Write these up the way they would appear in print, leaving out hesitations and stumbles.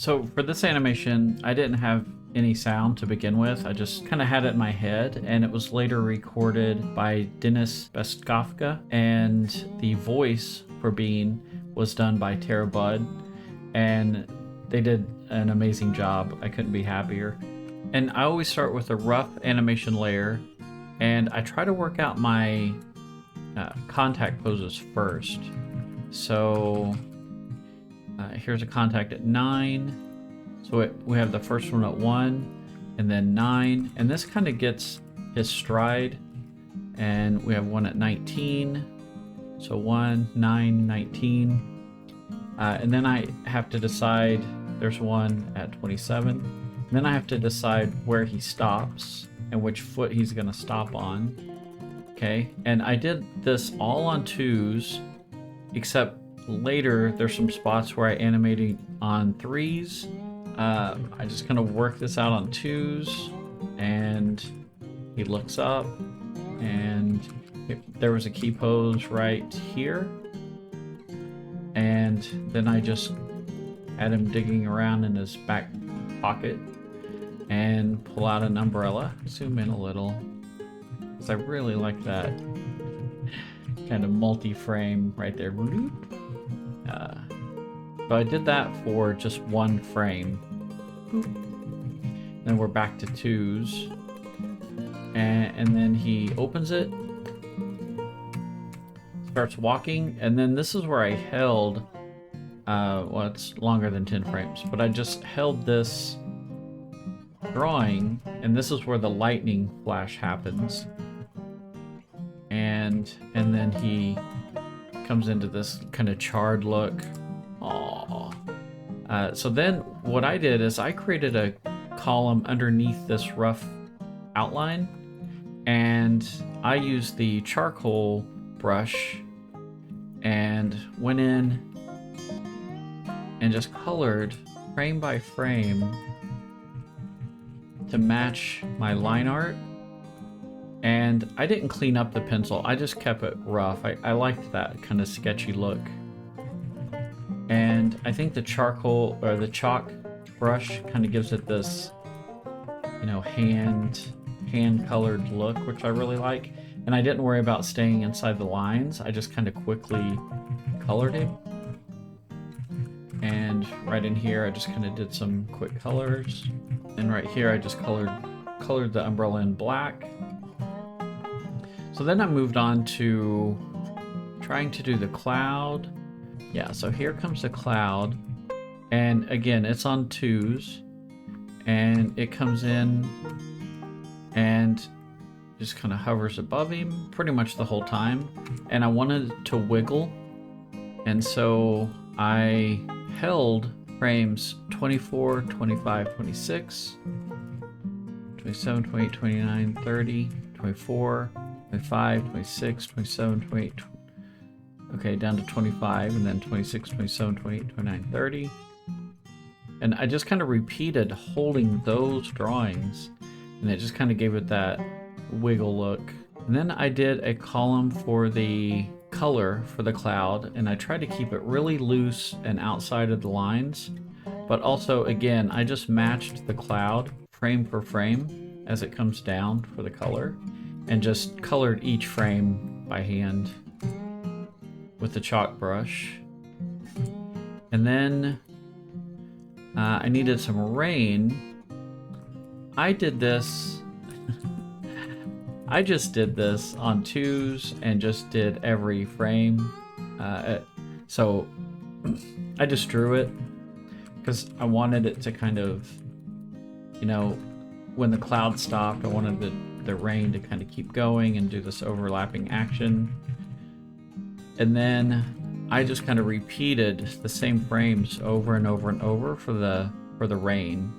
So for this animation, I didn't have any sound to begin with. I just kind of had it in my head, and it was later recorded by Bestafka, and the voice for Bean was done by Tarabud, and they did an amazing job. I couldn't be happier. And I always start with a rough animation layer, and I try to work out my contact poses first. So here's a contact at 9. So we have the first one at 1, and then 9, and this kind of gets his stride. And we have one at 19. So 1, 9, 19. And then I have to decide, there's one at 27. And then I have to decide where he stops and which foot he's gonna stop on. Okay, and I did this all on 2s, except later there's some spots where I animated on 3s. I just kind of work this out on 2s, and he looks up, and there was a key pose right here, and then I just had him digging around in his back pocket and pull out an umbrella. Zoom in a little, because I really like that kind of multi-frame right there. So I did that for just one frame. Then we're back to 2s, and then he opens it, starts walking, and then this is where I held, well, it's longer than 10 frames, but I just held this drawing, and this is where the lightning flash happens, and then he comes into this kind of charred look. So then what I did is I created a column underneath this rough outline, and I used the charcoal brush and went in and just colored frame by frame to match my line art. And I didn't clean up the pencil, I just kept it rough. I liked that kind of sketchy look. And I think the charcoal or the chalk brush kind of gives it this, you know, hand colored look, which I really like. And I didn't worry about staying inside the lines. I just kind of quickly colored him. And right in here, I just kind of did some quick colors. And right here, I just colored the umbrella in black. So then I moved on to trying to do the cloud. Yeah, so here comes the cloud, and again, it's on 2s, and it comes in and just kind of hovers above him pretty much the whole time, and I wanted it to wiggle, and so I held frames 24, 25, 26, 27, 28, 29, 30, 24, 25, 26, 27, 28, okay, down to 25, and then 26, 27, 28, 29, 30. And I just kind of repeated holding those drawings, and it just kind of gave it that wiggle look. And then I did a column for the color for the cloud, and I tried to keep it really loose and outside of the lines. But also, again, I just matched the cloud frame for frame as it comes down for the color, and just colored each frame by hand with the chalk brush. And then I needed some rain. I did this I just did this on 2s and just did every frame. So I just drew it because I wanted it to kind of, you know, when the cloud stopped, I wanted the rain to kind of keep going and do this overlapping action. And then I just kind of repeated the same frames over and over and over for the rain.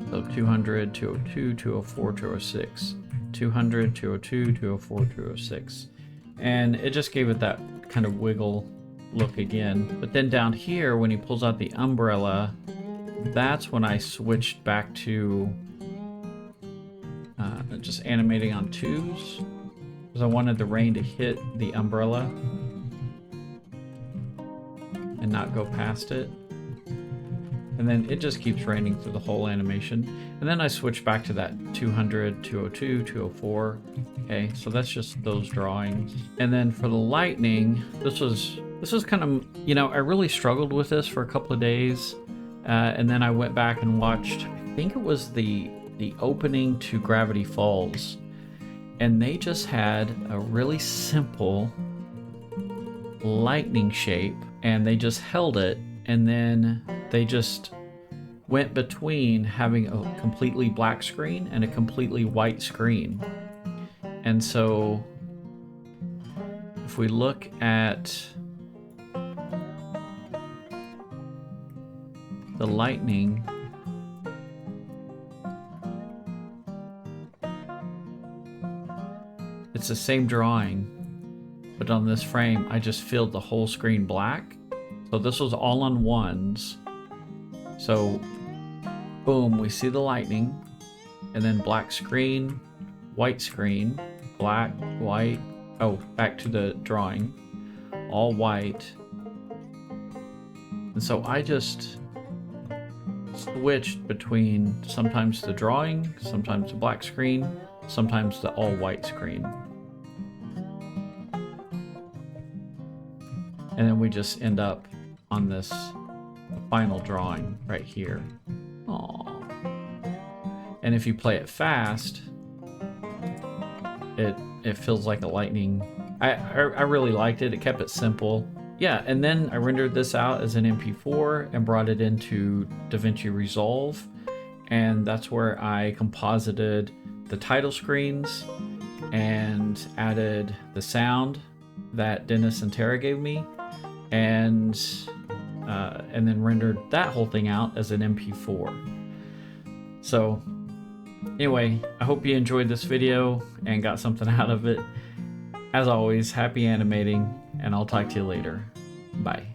So 200, 202, 204, 206, 200, 202, 204, 206. And it just gave it that kind of wiggle look again. But then down here, when he pulls out the umbrella, that's when I switched back to just animating on 2s, because I wanted the rain to hit the umbrella and not go past it. And then it just keeps raining through the whole animation. And then I switch back to that 200, 202, 204. Okay, so that's just those drawings. And then for the lightning, this was kind of, you know, I really struggled with this for a couple of days. And then I went back and watched, I think it was the opening to Gravity Falls. And they just had a really simple lightning shape, and they just held it, and then they just went between having a completely black screen and a completely white screen. And so if we look at the lightning, it's the same drawing, but on this frame I just filled the whole screen black. So this was all on ones. So boom, we see the lightning, and then black screen, white screen, black, white, oh, back to the drawing, all white. And so I just switched between sometimes the drawing, sometimes the black screen, sometimes the all white screen. And then we just end up on this final drawing right here. Aww. And if you play it fast, it feels like a lightning. I really liked it. It kept it simple. Yeah, and then I rendered this out as an MP4 and brought it into DaVinci Resolve. And that's where I composited the title screens and added the sound that Dennis and Tara gave me, and then rendered that whole thing out as an MP4. So anyway, I hope you enjoyed this video and got something out of it. As always, happy animating, and I'll talk to you later. Bye.